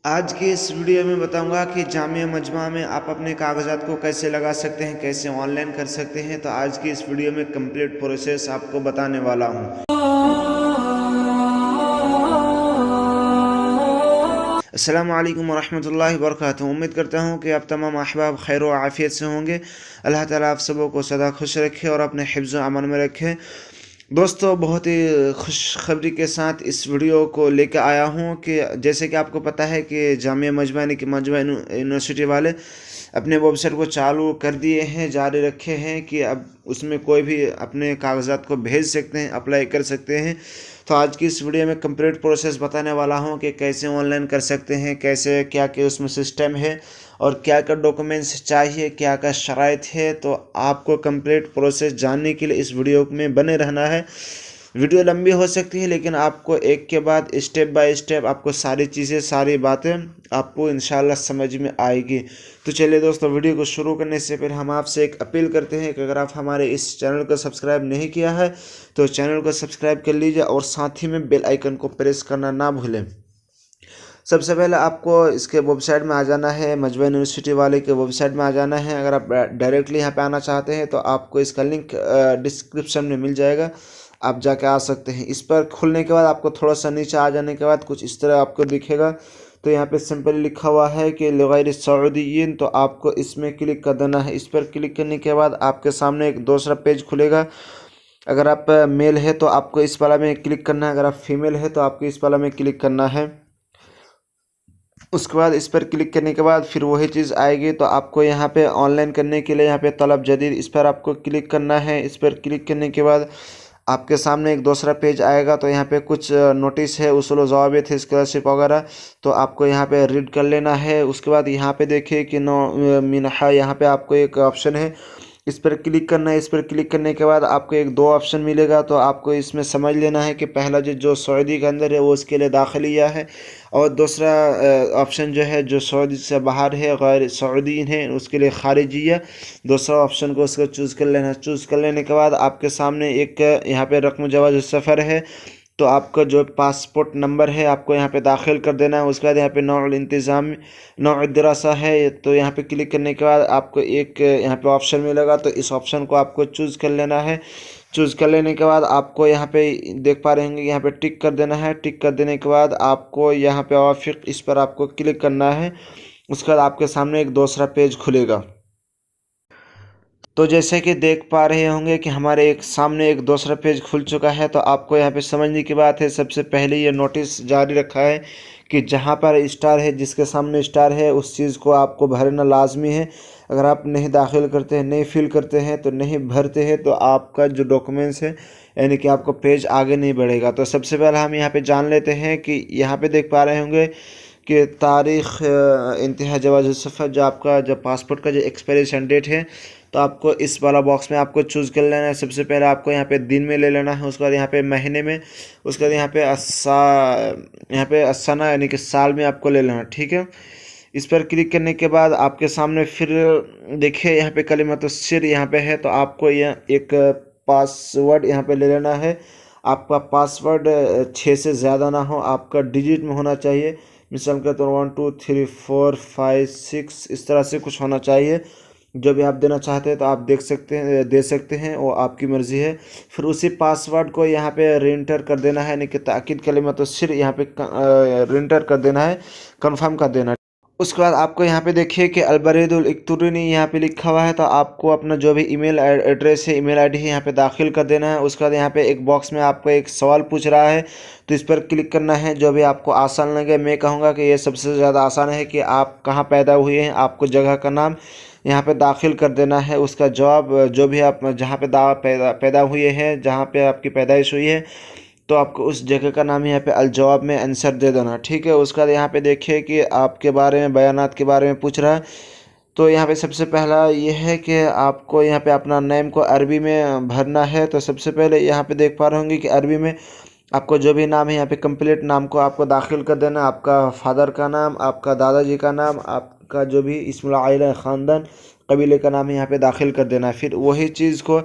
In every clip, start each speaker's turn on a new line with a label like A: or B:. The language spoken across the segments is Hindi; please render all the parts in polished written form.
A: आज की इस वीडियो में बताऊंगा कि जामिया मजमा में आप अपने कागजात को कैसे लगा सकते हैं, कैसे ऑनलाइन कर सकते हैं। तो आज की इस वीडियो में कंप्लीट प्रोसेस आपको बताने वाला हूं। अस्सलाम वालेकुम वरहमतुल्लाहि वबरकातुहू। उम्मीद करता हूं कि आप तमाम अहबाब खैर व आफियत से होंगे। अल्लाह ताला आप सबों को सदा खुश रखे और अपने हिफ्ज़ व अमन में रखे। दोस्तों, बहुत ही खुशखबरी के साथ इस वीडियो को लेकर आया हूँ कि जैसे कि आपको पता है कि जामिया मजमा यूनिवर्सिटी वाले अपने वेबसाइट को चालू कर दिए हैं, जारी रखे हैं कि अब उसमें कोई भी अपने कागजात को भेज सकते हैं, अप्लाई कर सकते हैं। तो आज की इस वीडियो में कंप्लीट प्रोसेस बताने वाला हूँ कि कैसे ऑनलाइन कर सकते हैं, कैसे क्या क्या उसमें सिस्टम है और क्या क्या डॉक्यूमेंट्स चाहिए, क्या क्या शराइत है। तो आपको कंप्लीट प्रोसेस जानने के लिए इस वीडियो में बने रहना है। वीडियो लंबी हो सकती है लेकिन आपको एक के बाद स्टेप बाय स्टेप आपको सारी चीज़ें, सारी बातें आपको इंशाल्लाह समझ में आएगी। तो चलिए दोस्तों, वीडियो को शुरू करने से पहले हम आपसे एक अपील करते हैं कि अगर आप हमारे इस चैनल को सब्सक्राइब नहीं किया है तो चैनल को सब्सक्राइब कर लीजिए और साथ ही में बेल आइकन को प्रेस करना ना भूलें। सबसे पहले आपको इसके वेबसाइट में आ जाना है, मजमा यूनिवर्सिटी वाले के वेबसाइट में आ जाना है। अगर आप डायरेक्टली यहाँ पे आना चाहते हैं तो आपको इसका लिंक डिस्क्रिप्शन में मिल जाएगा, आप जाके आ सकते हैं। इस पर खुलने के बाद आपको थोड़ा सा नीचे आ जाने के बाद कुछ इस तरह आपको दिखेगा। तो यहाँ पे सिंपली लिखा हुआ है कि लगैर सऊदीयीन, तो आपको इसमें क्लिक कर देना है। इस पर क्लिक करने के बाद आपके सामने एक दूसरा पेज खुलेगा। अगर आप मेल है तो आपको इस वाला में क्लिक करना है, अगर आप फीमेल है तो आपको इस वाला में क्लिक करना है। उसके बाद इस पर क्लिक करने के बाद फिर वही चीज़ आएगी। तो आपको यहाँ पे ऑनलाइन करने के लिए यहाँ पे तलब जदीद, इस पर आपको क्लिक करना है। इस पर क्लिक करने के बाद आपके सामने एक दूसरा पेज आएगा। तो यहाँ पे कुछ नोटिस है, उसूल ज़वाबित है, स्कॉलरशिप वगैरह, तो आपको यहाँ पे रीड कर लेना है। उसके बाद यहाँ पे देखिए कि नो मिनहा, यहाँ पे आपको एक ऑप्शन है, इस पर क्लिक करना है। इस पर क्लिक करने के बाद आपको एक दो ऑप्शन मिलेगा। तो आपको इसमें समझ लेना है कि पहला जो सऊदी के अंदर है वो उसके लिए दाखिलिया है, और दूसरा ऑप्शन जो है जो सऊदी से बाहर है, गैर सऊदी है, उसके लिए खारिजिया। दूसरा ऑप्शन को उसको चूज़ कर लेना। चूज़ कर लेने के बाद आपके सामने एक यहाँ पे रकम जवाज़ सफ़र है। तो आपका जो पासपोर्ट नंबर है आपको यहाँ पे दाखिल कर देना है। उसके बाद यहाँ पे नौउल इंतज़ाम, नौउद दरासा है, तो यहाँ पे क्लिक करने के बाद आपको एक यहाँ पे ऑप्शन मिलेगा। तो इस ऑप्शन को आपको चूज़ कर लेना है। चूज़ कर लेने के बाद आपको यहाँ पे देख पा रहे होंगे, यहाँ पे टिक कर देना है। टिक कर देने के बाद आपको यहाँ पे वाफिक, इस पर आपको क्लिक करना है। उसके बाद आपके सामने एक दूसरा पेज खुलेगा। तो जैसे कि देख पा रहे होंगे कि हमारे एक सामने एक दूसरा पेज खुल चुका है। तो आपको यहाँ पे समझने की बात है, सबसे पहले ये नोटिस जारी रखा है कि जहाँ पर स्टार है, जिसके सामने स्टार है उस चीज़ को आपको भरना लाजमी है। अगर आप नहीं दाखिल करते हैं, नहीं फिल करते हैं, तो नहीं भरते हैं, तो आपका जो डॉक्यूमेंट्स है यानी कि आपको पेज आगे नहीं बढ़ेगा। तो सबसे पहले हम यहाँ पे जान लेते हैं कि यहाँ पे देख पा रहे होंगे कि तारीख़ इंतहा जवाज़ सफ़र, जो आपका जो पासपोर्ट का जो एक्सपायरेशन डेट है, तो आपको इस वाला बॉक्स में आपको चूज़ कर लेना है। सबसे पहले आपको यहाँ पे दिन में ले लेना है, उसके बाद यहाँ पे महीने में, उसके बाद यहाँ पे अस्साना यानी कि साल में आपको ले लेना, ठीक है। इस पर क्लिक करने के बाद आपके सामने फिर देखिए यहाँ पे कलिमत सिर यहाँ पे है। तो आपको यह एक पासवर्ड यहाँ पे ले लेना है। आपका पासवर्ड 6 से ज़्यादा ना हो, आपका डिजिट में होना चाहिए। मिसाल के तौर 1 2 3 4 5 6 इस तरह से कुछ होना चाहिए। जो भी आप देना चाहते हैं तो आप दे सकते हैं, वो आपकी मर्ज़ी है। फिर उसी पासवर्ड को यहाँ पे रीएंटर कर देना है, यानी कि ताकीद कलिमत सिर यहाँ पे रीएंटर कर देना है, कंफर्म कर देना है। उसके बाद आपको यहाँ पे देखिए कि अलबरीदुल इक्तुरनी यहाँ पे लिखा हुआ है। तो आपको अपना जो भी ईमेल एड्रेस है, ईमेल आईडी है, यहाँ पे दाखिल कर देना है। उसके बाद यहाँ पे एक बॉक्स में आपको एक सवाल पूछ रहा है, तो इस पर क्लिक करना है। जो भी आपको आसान लगे, मैं कहूँगा कि ये सबसे ज़्यादा आसान है कि आप कहाँ पैदा हुए हैं, आपको जगह का नाम यहाँ पे दाखिल कर देना है। उसका जवाब, जो भी आप जहाँ पे पैदा हुए हैं, जहाँ पे आपकी पैदाइश हुई है, तो आपको उस जगह का नाम यहाँ पे अलजवाब में आंसर दे देना, ठीक है। उसके बाद यहाँ पे देखिए कि आपके बारे में, बयानात के बारे में पूछ रहा है। तो यहाँ पे सबसे पहला ये है कि आपको यहाँ पे अपना नेम को अरबी में भरना है। तो सबसे पहले यहाँ पे देख पा रहे होंगे कि अरबी में आपको जो भी नाम है यहाँ पे कंप्लीट नाम को आपको दाखिल कर देना। आपका फादर का नाम, आपका दादाजी का नाम, आपका जो भी इस्मुल आइला ख़ानदान कबीले का नाम है यहाँ पे दाखिल कर देना है। फिर वही चीज़ को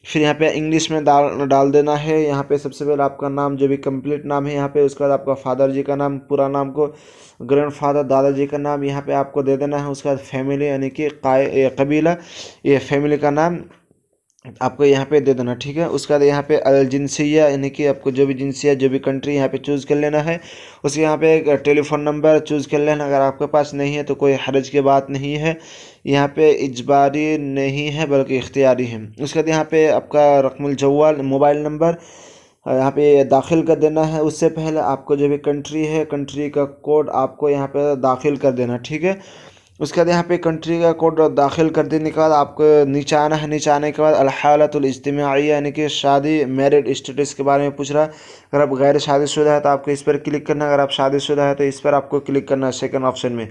A: फिर यहाँ पे इंग्लिश में डाल देना है। यहाँ पे सबसे पहले आपका नाम जो भी कंप्लीट नाम है यहाँ पे, उसके बाद आपका फादर जी का नाम, पूरा नाम को, ग्रैंडफादर दादाजी का नाम यहाँ पे आपको दे देना है। उसके बाद फैमिली यानी कि कबीला, ये फैमिली का नाम आपको यहाँ पे दे देना, ठीक है। उसके बाद यहाँ पे अल जिनसिया यानी कि आपको जो भी जिनसिया, जो भी कंट्री यहाँ पे चूज़ कर लेना है। उसके यहाँ पे एक टेलीफोन नंबर चूज़ कर लेना, अगर आपके पास नहीं है तो कोई हर्ज की बात नहीं है, यहाँ पे इजबारी नहीं है बल्कि इख्तियारी है। उसके बाद यहाँ पे आपका रकमुल जवाल मोबाइल नंबर यहाँ पे दाखिल कर देना है। उससे पहले आपको जो भी कंट्री है, कंट्री का कोड आपको यहाँ पे दाखिल कर देना, ठीक है। उसके बाद यहाँ पे कंट्री का कोड दाखिल कर देने के बाद आपको नीचे आना है। नीचे आने के बाद अल-हालतुल इज्तिमाइया यानी कि शादी मैरिड स्टेटस के बारे में पूछ रहा है। अगर आप गैर शादीशुदा है तो आपको इस पर क्लिक करना है, अगर आप शादीशुदा है तो इस पर आपको क्लिक करना है सेकंड ऑप्शन में।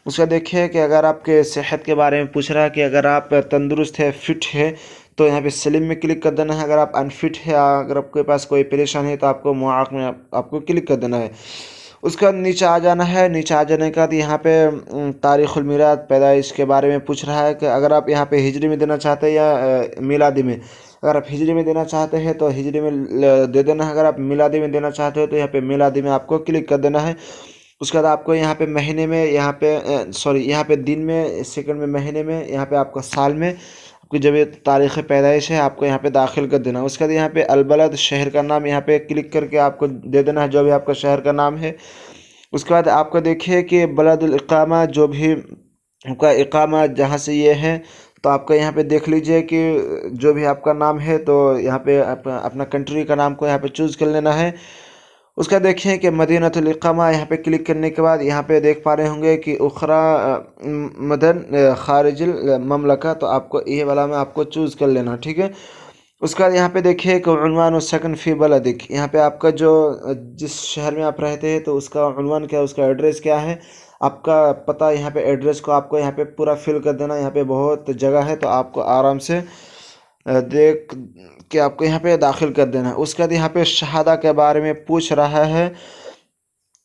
A: उसका देखिए कि अगर आपके सेहत के बारे में पूछ रहा है कि अगर आप तंदुरुस्त है, फिट है, तो यहाँ पे सलीम में क्लिक कर देना है। अगर आप अनफिट है, अगर आपके पास कोई परेशानी है तो आपको मुआक में आपको क्लिक कर देना है। उसके बाद नीचे आ जाना है। नीचे आ जाने के बाद यहाँ पे तारीख़ुल मीलाद, पैदाइश के बारे में पूछ रहा है कि अगर आप यहाँ पे हिजरी में देना चाहते हैं या मिलादी में। अगर आप हिजरी में देना चाहते हैं तो हिजरी में दे देना है, अगर आप मिलादी में देना चाहते हो तो यहाँ पे मिलादी में आपको क्लिक कर देना है। उसके बाद आपको यहाँ पे महीने में, यहाँ पे यहाँ पे दिन में, सेकंड में, महीने में, यहाँ पे आपका साल में आपकी जब ये तारीख़ पैदाइश है आपको यहाँ पे दाखिल कर देना। उसके बाद यहाँ पे अलबलद, शहर का नाम, यहाँ पे क्लिक करके आपको दे देना है जो भी आपका शहर का नाम है। उसके बाद आपको देखिए कि बलदुल इकामा, जो भी आपका इकामा जहाँ से ये है, तो आपका यहाँ पे देख लीजिए कि जो भी आपका नाम है तो यहाँ पे अपना कंट्री का नाम को यहाँ पे चूज़ कर लेना है। उसका देखिए कि मदीनतुल इकामा, यहाँ पे क्लिक करने के बाद यहाँ पे देख पा रहे होंगे कि उखरा मदन खारिजिल ममलका, तो आपको ये वाला में आपको चूज़ कर लेना, ठीक है। उसके बाद यहाँ पे देखिए कि उन्वान सकन फ़ी बलदिक, यहाँ पे आपका जो जिस शहर में आप रहते हैं तो उसका उन्वान क्या है, उसका एड्रेस क्या है, आपका पता, यहाँ पे एड्रेस को आपको यहाँ पे पूरा फिल कर देना। यहाँ पे बहुत जगह है तो आपको आराम से देख के आपको यहाँ पे दाखिल कर देना है। उसके बाद यहाँ पे शहादा के बारे में पूछ रहा है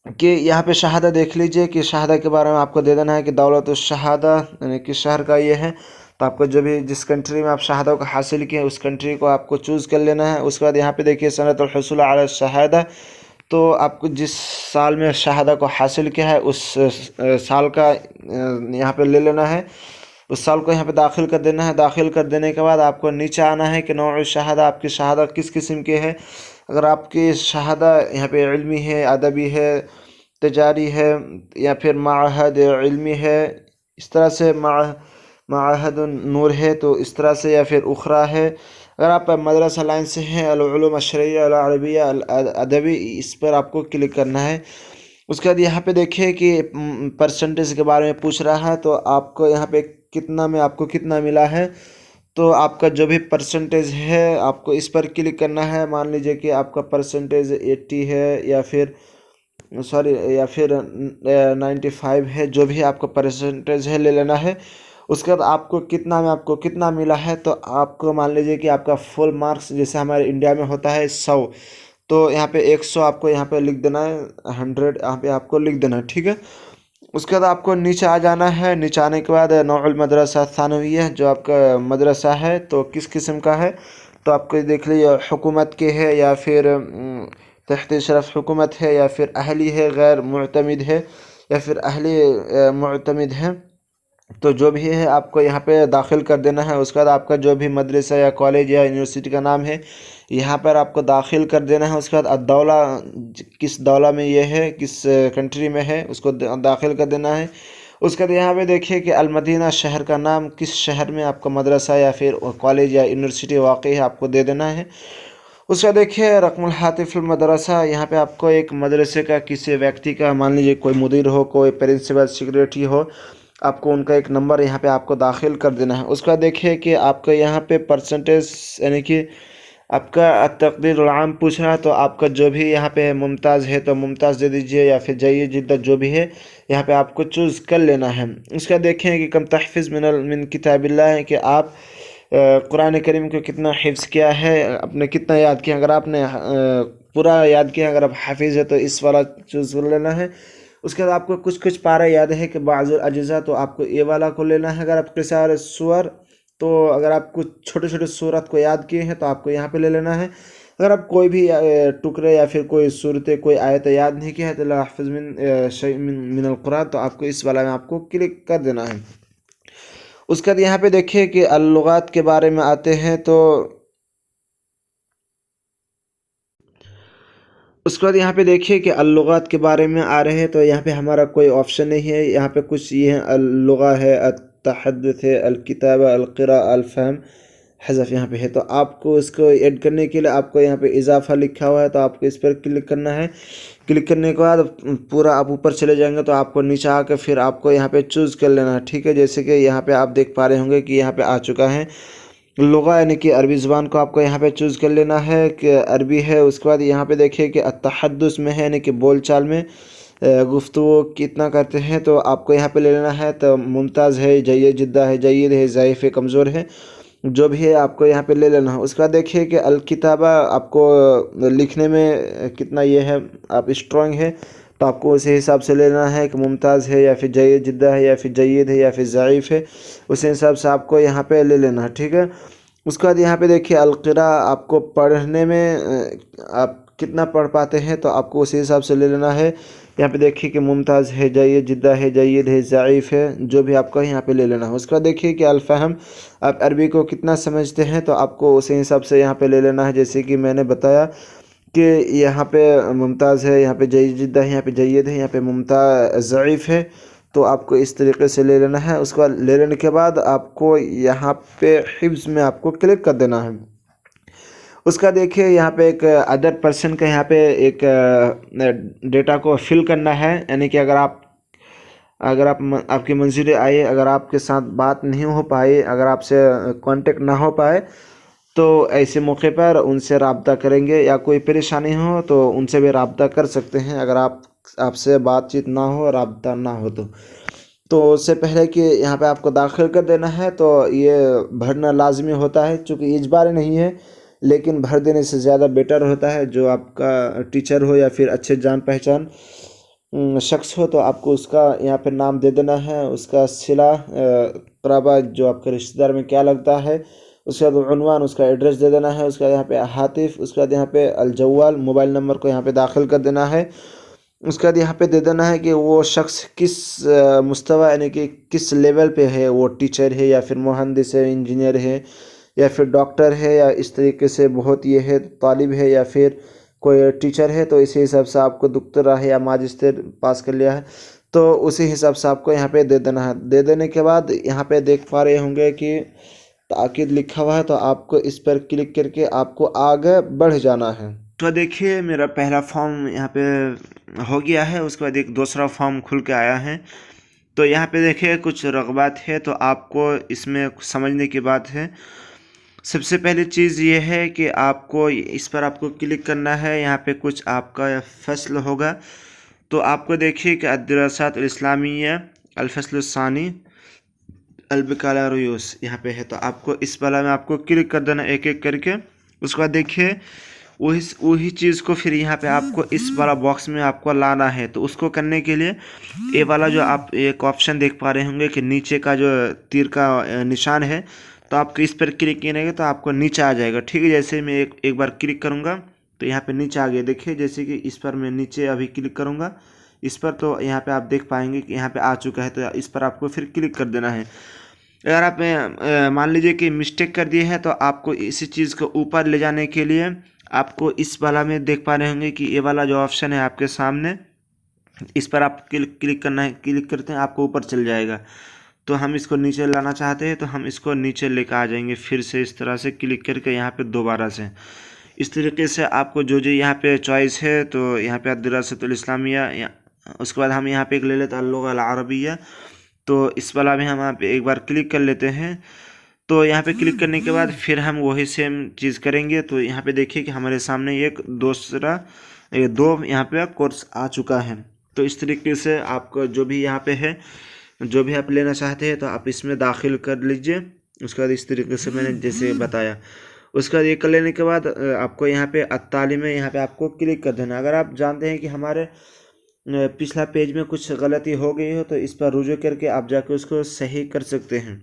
A: कि यहाँ पे शहादा देख लीजिए कि शहादा के बारे में आपको दे देना है कि दौलत शहादा यानी कि शहर का ये है। तो आपको जो भी जिस कंट्री में आप शहादा को हासिल किए उस कंट्री को आपको चूज़ कर लेना है। उसके बाद यहाँ पे देखिए सनतुल हुसूल अला शहादा, तो आपको जिस साल में शहादा को हासिल किया है उस साल का यहाँ पे ले लेना है, उस साल को यहाँ पे दाखिल कर देना है। दाखिल कर देने के बाद आपको नीचे आना है कि नौउ शहादा, आपकी शहादा किस किस्म की है। अगर आपकी शहादा यहाँ पे इल्मी है, अदबी है, तजारी है, या फिर माहद इल्मी है, इस तरह से माहद नूर है तो इस तरह से, या फिर उखरा है। अगर आप मदरसा लाइन से हैं, अल-उलूम अश-शरइय्या अल-अरबिय्या अदबी, इस पर आपको क्लिक करना है। उसके बाद यहाँ पे देखिए कि परसेंटेज के बारे में पूछ रहा है, तो आपको यहाँ पे कितना में आपको कितना मिला है, तो आपका जो भी परसेंटेज है आपको इस पर क्लिक करना है। मान लीजिए कि आपका परसेंटेज 80 है या फिर 95 है, जो भी आपका परसेंटेज है ले लेना है। उसके बाद आपको कितना में आपको कितना मिला है, तो आपको मान लीजिए कि आपका फुल मार्क्स जैसे हमारे इंडिया में होता है 100, तो यहाँ पे 100 आपको यहाँ पे लिख देना है, 100 यहाँ पे आपको लिख देना है, ठीक है। उसके बाद आपको नीचे आ जाना है। नीचे आने के बाद नौउल मदरसा सानविया, जो आपका मदरसा है तो किस किस्म का है, तो आपको देख लीजिए हुकूमत के है या फिर तहत शरफ हुकूमत है या फिर अहली है, गैर मुअतमिद है या फिर अहली मुअतमिद है, तो जो भी है आपको यहाँ पे दाखिल कर देना है। उसके बाद आपका जो भी मदरसा या कॉलेज या यूनिवर्सिटी का नाम है यहाँ पर आपको दाखिल कर देना है। उसके बाद अद्दौला, किस दौला में ये है, किस कंट्री में है, उसको दाखिल कर देना है। उसके बाद यहाँ पे देखिए कि अलमदीना, शहर का नाम, किस शहर में आपका मदरसा या फिर कॉलेज या यूनिवर्सिटी वाक़ई है, आपको दे देना है। उसका देखिए रकमुल हातिफुल मदरसा, यहाँ पे आपको एक मदरसे का किसी व्यक्ति का, मान लीजिए कोई मुदीर हो, कोई प्रिंसिपल, सेक्रेटरी हो, आपको उनका एक नंबर यहाँ पे आपको दाखिल कर देना है। उसका देखिए कि आपका यहाँ पे परसेंटेज यानी कि आपका तकदीरुल आम पूछ रहा है, तो आपका जो भी यहाँ पे मुमताज़ है तो मुमताज़ दे दीजिए, या फिर जय्यद जिद्दत जो भी है यहाँ पे आपको चूज़ कर लेना है। उसका देखें कि कम तहफ़िज़ मिन किताबिल्लाह है, कि आप कुरान करीम को कितना हिफ्ज़ किया है, आपने कितना याद किया। अगर आपने पूरा याद किया, अगर आप हाफिज़ है तो इस वाला चूज़ कर लेना है। उसके बाद आपको कुछ कुछ पारा याद है कि बाज़ुल अज्ज़ा, तो आपको ये वाला को लेना है। अगर आप क़िसार सुवर तो अगर आप कुछ छोटे छोटे सूरत को याद किए हैं तो आपको यहाँ पे ले लेना है। अगर आप कोई भी टुकड़े या फिर कोई सूरतें कोई आयत याद नहीं किया है तो ला हफ़्ज़ मिन शै मिनल कुरान, तो आपको इस वाला में आपको क्लिक कर देना है। उसके बाद यहाँ पे देखिए कि अल-लुगात के बारे में आते हैं, तो उसके बाद यहाँ पे देखिए कि अल-लुगात के बारे में आ रहे हैं, तो यहाँ पे हमारा कोई ऑप्शन नहीं है। यहाँ पे कुछ ये है, अल-लुगा है, अत-तहद्दुथ है, अल-किताबा, अल-क़िरा, अल-फ़हम, हज़फ यहाँ पे है। तो आपको इसको ऐड करने के लिए आपको यहाँ पे इजाफ़ा लिखा हुआ है, तो आपको इस पर क्लिक करना है। क्लिक करने के बाद पूरा आप ऊपर चले जाएंगे तो आपको नीचे आकर फिर आपको यहाँ पे चूज़ कर लेना है, ठीक है। जैसे कि यहाँ पे आप देख पा रहे होंगे कि यहाँ पे आ चुका है लुगा, यानी कि अरबी ज़ुबान को आपको यहाँ पे चूज़ कर लेना है कि अरबी है। उसके बाद यहाँ पे देखिए कि अत-तहद्दुस में है, यानी कि बोल चाल में गुफ्तगू कितना करते हैं, तो आपको यहाँ पे ले लेना है। तो मुमताज़ है, जय्यद जिद्दा है, जय्यद है, ज़ईफ़ है, कमज़ोर है, जो भी है आपको यहाँ पे ले लेना है। उसके बाद देखिए कि अल-किताबा आपको लिखने में कितना ये है, आप स्ट्रॉन्ग है, तो आपको उसी हिसाब से लेना है कि मुमताज़ है या फिर जय्यद जिद्दा है या फिर जय्यद है या फिर ज़ईफ़ है, उसी हिसाब से आपको यहाँ पे ले लेना है, ठीक है। उसके बाद यहाँ पे देखिए अल-क़िरा, आपको पढ़ने में आप कितना पढ़ पाते हैं, तो आपको उसी हिसाब से ले लेना है। यहाँ पे देखिए कि मुमताज़ है, जय्यद जिद्दा है, जय्यद है, ज़ईफ़ है, जो भी आपको यहाँ पे ले लेना है। उसके बाद देखिए कि अल-फ़हम, आप अरबी को कितना समझते हैं, तो आपको उसी हिसाब से यहाँ पे ले लेना है। जैसे कि मैंने बताया कि यहाँ पे मुमताज़ है, यहाँ पे जय्यद जिद्दा है, यहाँ पे जय्यद है, यहाँ पे ज़ईफ़ है, तो आपको इस तरीके से ले लेना है। उसके बाद ले लेने के बाद आपको यहाँ पे हिफ्ज़ में आपको क्लिक कर देना है। उसका देखिए यहाँ पे एक अदर पर्सन का यहाँ पे एक डेटा को फिल करना है, यानी कि अगर आपकी मंजूरी आए, अगर आपके साथ बात नहीं हो पाए, अगर आपसे कांटेक्ट ना हो पाए, तो ऐसे मौके पर उनसे रब्ता करेंगे, या कोई परेशानी हो तो उनसे भी रब्ता कर सकते हैं। अगर आपसे बातचीत ना हो, रब्ता ना हो, तो उससे पहले कि यहाँ पे आपको दाखिल कर देना है, तो ये भरना लाजमी होता है, चूँकि इजबारी नहीं है, लेकिन भर देने से ज़्यादा बेटर होता है। जो आपका टीचर हो या फिर अच्छे जान पहचान शख्स हो, तो आपको उसका यहाँ पे नाम दे देना है, उसका सिला क़राबा, जो आपके रिश्तेदार में क्या लगता है, उसके बाद उन्वान, उसका एड्रेस दे देना है। उसके बाद यहाँ पे हातिफ, उसके बाद यहाँ पे अल-जवाल, मोबाइल नंबर को यहाँ पे दाखिल कर देना है। उसके बाद यहाँ पे दे देना है कि वो शख्स किस मुस्तवा, यानी कि किस लेवल पे है, वो टीचर है या फिर मुहंदिस है, इंजीनियर है या फिर डॉक्टर है, या इस तरीके से बहुत ये है तालिब है या फिर कोई टीचर है, तो इसी हिसाब से आपको डॉक्टरा है या माजिस्टर पास कर लिया है, तो उसी हिसाब से आपको यहाँ पे दे देना है। दे देने के बाद यहाँ पे देख पा रहे होंगे कि ताकीद लिखा हुआ है, तो आपको इस पर क्लिक करके आपको आगे बढ़ जाना है। तो देखिए मेरा पहला फॉर्म यहाँ पे हो गया है। उसके बाद एक दूसरा फॉर्म खुल के आया है। तो यहाँ पे देखिए कुछ रग़बात है, तो आपको इसमें समझने की बात है। सबसे पहली चीज़ ये है कि आपको इस पर आपको क्लिक करना है। यहाँ पे कुछ आपका फ़स्ल होगा, तो आपको देखिए कि अद-दिरासात अल-इस्लामिया अल-फ़स्ल-उस-सानी अल-बकालॉरियस यहाँ पे है, तो आपको इस वाला में आपको क्लिक कर देना एक एक करके। उसके बाद देखिए वही चीज़ को फिर यहाँ पे आपको इस वाला बॉक्स में आपको लाना है। तो उसको करने के लिए ये वाला जो आप एक ऑप्शन देख पा रहे होंगे कि नीचे का जो तीर का निशान है, तो आपको इस पर क्लिक करेंगे तो आपको नीचे आ जाएगा, ठीक है। जैसे मैं एक बार क्लिक करूँगा तो यहाँ पे नीचे आ गया, देखिए। जैसे कि इस पर मैं नीचे अभी क्लिक करूँगा इस पर, तो यहाँ पे आप देख पाएंगे कि यहाँ पे आ चुका है, तो इस पर आपको फिर क्लिक कर देना है। अगर आप मान लीजिए कि मिस्टेक कर दिए हैं, तो आपको इसी चीज़ को ऊपर ले जाने के लिए आपको इस वाला में देख पा रहे होंगे कि ये वाला जो ऑप्शन है आपके सामने, इस पर आप क्लिक करना है। क्लिक करते हैं आपको ऊपर चल जाएगा। तो हम इसको नीचे लाना चाहते हैं, तो हम इसको नीचे लेकर आ जाएंगे फिर से इस तरह से क्लिक करके यहाँ पे दोबारा से। इस तरीके से आपको जो यहाँ पे चॉइस है, तो यहाँ पे अद-दिरासतुल इस्लामिया, उसके बाद हम यहाँ पे एक ले लेते हैं अल-लुगा अल-अरबिया। तो इस वाला में हम यहाँ पे एक बार क्लिक कर लेते हैं। तो यहाँ पे क्लिक करने के बाद फिर हम वही सेम चीज़ करेंगे। तो यहाँ पे देखिए कि हमारे सामने एक दो यहाँ पे कोर्स आ चुका है। तो इस तरीके से आपको जो भी यहाँ पे है, जो भी आप लेना चाहते हैं, तो आप इसमें दाखिल कर लीजिए। उसके बाद इस तरीके से मैंने जैसे बताया, उसका ये कर लेने के बाद आपको यहाँ पे अत-तालीम में यहाँ पे आपको क्लिक कर देना। अगर आप जानते हैं कि हमारे पिछला पेज में कुछ गलती हो गई हो, तो इस पर रुजू करके आप जाके उसको सही कर सकते हैं।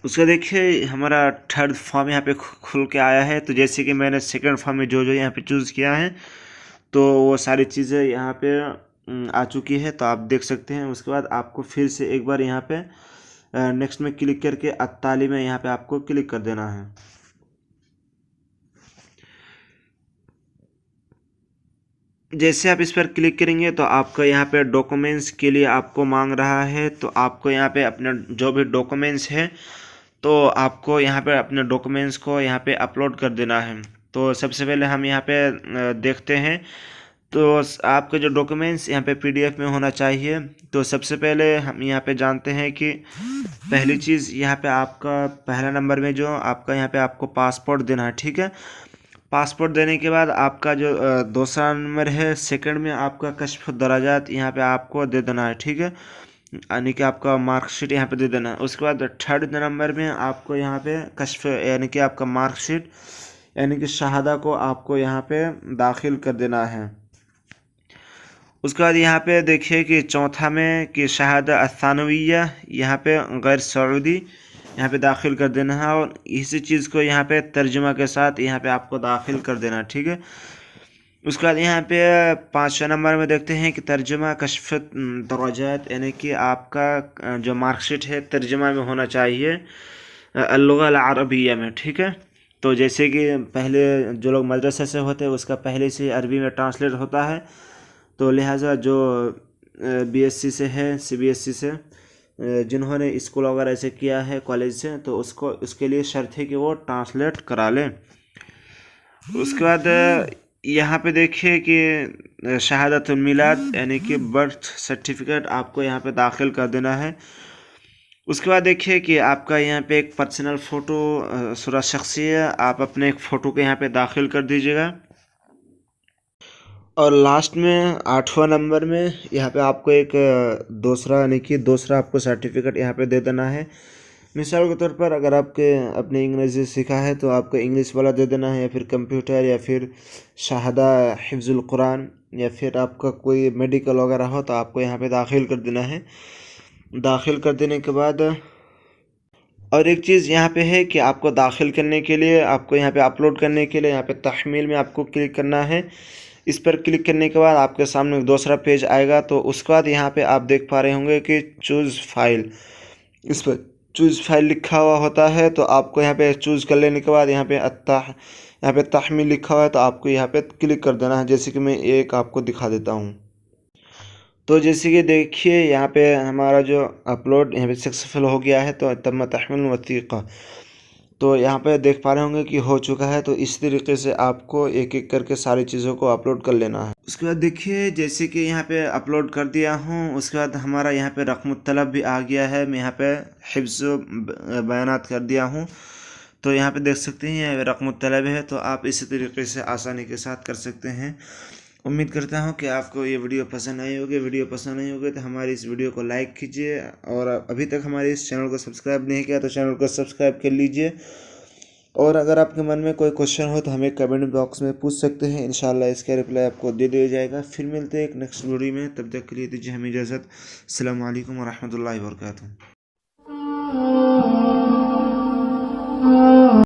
A: उसका देखिए हमारा थर्ड फॉर्म यहाँ पे खुल के आया है। तो जैसे कि मैंने सेकंड फॉर्म में जो जो यहाँ पे चूज़ किया है तो वो सारी चीज़ें यहाँ पे आ चुकी है, तो आप देख सकते हैं। उसके बाद आपको फिर से एक बार यहाँ पे नेक्स्ट में क्लिक करके अत्ताली में यहाँ पे आपको क्लिक कर देना है। जैसे आप इस पर क्लिक करेंगे तो आपका यहाँ पे डॉक्यूमेंट्स के लिए आपको मांग रहा है, तो आपको यहाँ पे अपने जो भी डॉक्यूमेंट्स है तो आपको यहाँ पे अपने डॉक्यूमेंट्स को यहाँ पे अपलोड कर देना है। तो सबसे पहले हम यहाँ पे देखते हैं। तो आपके जो डॉक्यूमेंट्स यहाँ पे पीडीएफ में होना चाहिए। तो सबसे पहले हम यहाँ पे जानते हैं कि पहली चीज़ यहाँ पे आपका पहला नंबर में जो आपका यहाँ पे आपको पासपोर्ट देना है, ठीक है। पासपोर्ट देने के बाद आपका जो दूसरा नंबर है, सेकंड में आपका कश्फ दराजात यहाँ पे आपको दे देना है, ठीक है, यानी कि आपका मार्कशीट यहाँ पे दे देना है। उसके बाद थर्ड नंबर में आपको यहाँ पे कश्फ यानी कि आपका मार्कशीट यानी कि शहादा को आपको यहाँ पे दाखिल कर देना है। उसके बाद यहाँ पे देखिए कि चौथा में कि शहादा असानविया यहाँ पे गैर सऊदी यहाँ पे दाखिल कर देना है, और इसी चीज़ को यहाँ पे तर्जुमा के साथ यहाँ पे आपको दाखिल कर देना है, ठीक है। उसके बाद यहाँ पे 5वें नंबर में देखते हैं कि तर्जुमा कश्फ दराजात यानी कि आपका जो मार्कशीट है तर्जुमा में होना चाहिए अल-लुग़ा अल-अरबिया में, ठीक है। तो जैसे कि पहले जो लोग मदरसे से होते हैं उसका पहले से अरबी में ट्रांसलेट होता है, तो लिहाजा जो बीएससी से है, सीबीएसई से जिन्होंने स्कूल वगैरह से किया है कॉलेज से, तो उसके लिए शर्त है कि वो ट्रांसलेट करा लें। उसके बाद यहाँ पे देखिए कि शहादतुल मिलाद यानी कि बर्थ सर्टिफिकेट आपको यहाँ पे दाखिल कर देना है। उसके बाद देखिए कि आपका यहाँ पे एक पर्सनल फ़ोटो सूरत शख्सिया आप अपने एक फ़ोटो को यहाँ पे दाखिल कर दीजिएगा। और लास्ट में 8वां नंबर में यहाँ पे आपको एक दूसरा यानी कि दूसरा आपको सर्टिफिकेट यहाँ पे दे देना है। मिसाल के तौर पर अगर आपके अपने इंग्लिश सीखा है तो आपको इंग्लिश वाला दे देना है, या फिर कंप्यूटर, या फिर शहादा हिफ्जुल कुरान, या फिर आपका कोई मेडिकल वगैरह हो तो आपको यहाँ पे दाखिल कर देना है। दाखिल कर देने के बाद और एक चीज़ यहाँ पे है कि आपको दाखिल करने के लिए आपको यहाँ पे अपलोड करने के लिए यहाँ पे तहमील में आपको क्लिक करना है। इस पर क्लिक करने के बाद आपके सामने दूसरा पेज आएगा। तो उसके बाद यहाँ पे आप देख पा रहे होंगे कि चूज़ फाइल, इस पर चूज़ फाइल लिखा हुआ होता है। तो आपको यहाँ पे चूज़ कर लेने के बाद यहाँ पे तहमील लिखा हुआ है, तो आपको यहाँ पे क्लिक कर देना है। जैसे कि मैं एक आपको दिखा देता हूँ। तो जैसे कि देखिए यहाँ पे हमारा जो अपलोड यहाँ पे सक्सेसफुल हो गया है, तो तम तहमील वसीक़ा, तो यहाँ पे देख पा रहे होंगे कि हो चुका है। तो इस तरीके से आपको एक एक करके सारी चीज़ों को अपलोड कर लेना है। उसके बाद देखिए जैसे कि यहाँ पे अपलोड कर दिया हूँ, उसके बाद हमारा यहाँ पे रक़्म तलब भी आ गया है। मैं यहाँ पे हिफ्ज़ बयानात कर दिया हूँ, तो यहाँ पे देख सकते हैं रक़्म तलब है। तो आप इसी तरीके से आसानी के साथ कर सकते हैं। उम्मीद करता हूँ कि आपको ये वीडियो पसंद आई होगी। वीडियो पसंद आई होगी तो हमारी इस वीडियो को लाइक कीजिए, और अभी तक हमारे इस चैनल को सब्सक्राइब नहीं किया तो चैनल को सब्सक्राइब कर लीजिए। और अगर आपके मन में कोई क्वेश्चन हो तो हमें कमेंट बॉक्स में पूछ सकते हैं, इंशाल्लाह इसका रिप्लाई आपको दे दिया जाएगा। फिर मिलते हैं एक नेक्स्ट वीडियो में, तब तक के लिए दीजिए हमें इजाज़त। अस्सलाम वालेकुम व रहमतुल्लाहि व बरकातुहू।